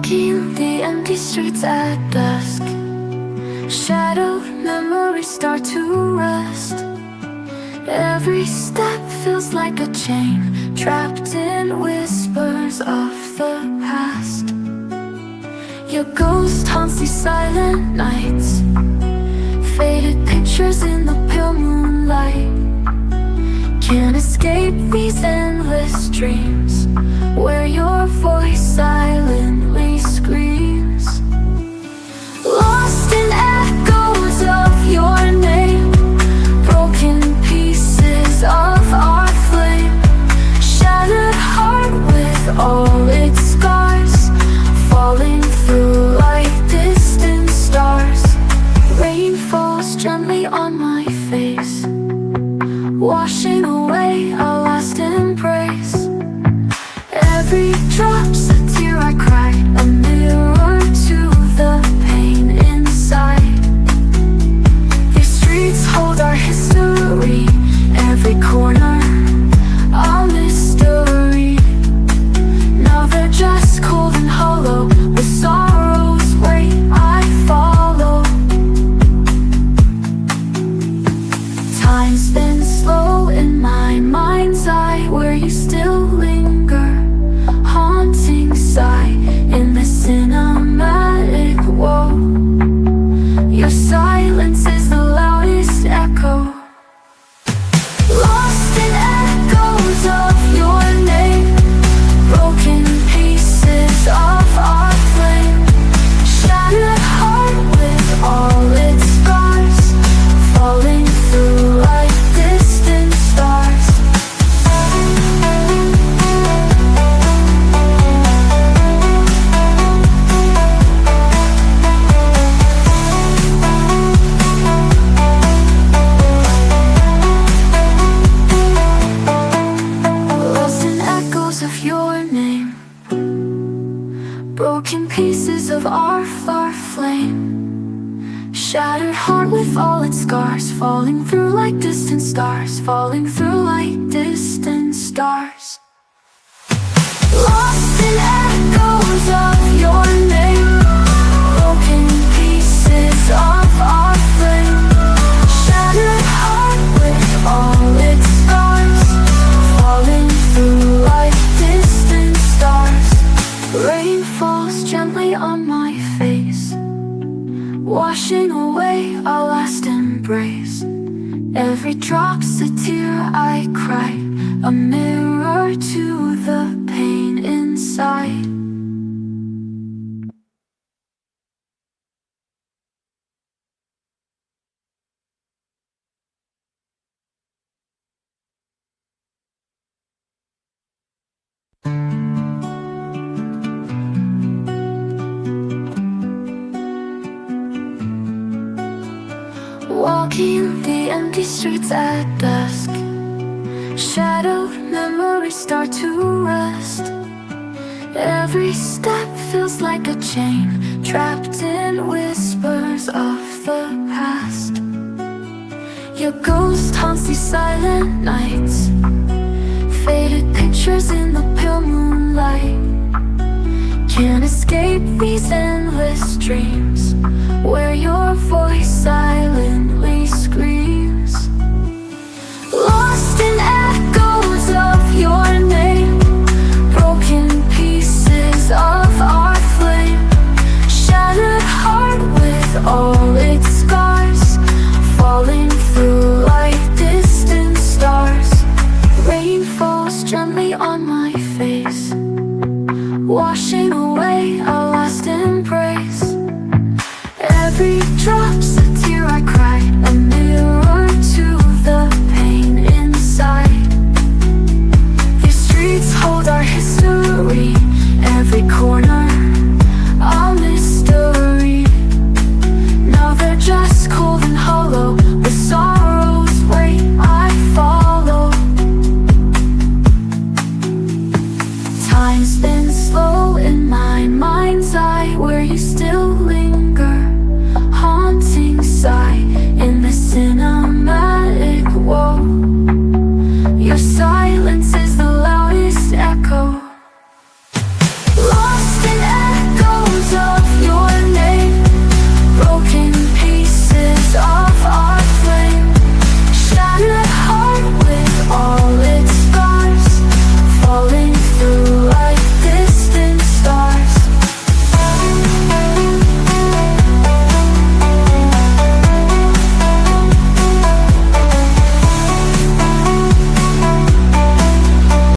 Walking the empty streets at dusk, shadowed memories start to rust. Every step feels like a chain, trapped in whispers of the past. Your ghost haunts these silent nights, faded pictures in the pale moonlight. Can't escape these endless dreams, where your voice silently screams. Lost in echoes of your name, broken pieces of our flame. Shattered heart with all its scars, falling through like distant stars. Rain falls gently on my face, washing away our last embrace. Every drop's a tear I cried, a mirror to the pain inside. These streets hold our history, every corner a mystery. Now they're just cold and hollow, with sorrow's weight I follow. Time's been slow in my mind's eye, where you still linger, haunting sigh in the cinematic woe. Your silence is the loudest echo. Lost in echoes of your name, broken pieces of our flame. Shattered heart with all its scars, falling through like distant stars. Lost in echoes of your name, broken pieces of our flame. Shattered heart with all its scars, falling through like distant stars, falling through like distant stars. Lost in echoes of your name, broken pieces of our flame. Shattered heart with all its scars, falling through like distant stars. Rain falls gently on my face, washing away our last embrace. Every drop's a tear I cry, a mirror to the pain inside. Walking the empty streets at dusk, shadowed memories start to rust. Every step feels like a chain, trapped in whispers of the past. Your ghost haunts these silent nights, faded pictures in the pale moonlight. Can't escape these endless dreams, where your voice silently screams. Lost in echoes of your name, broken pieces of our flame. Shattered heart with all its scars, falling through like distant stars. Rain falls gently on my face, washing away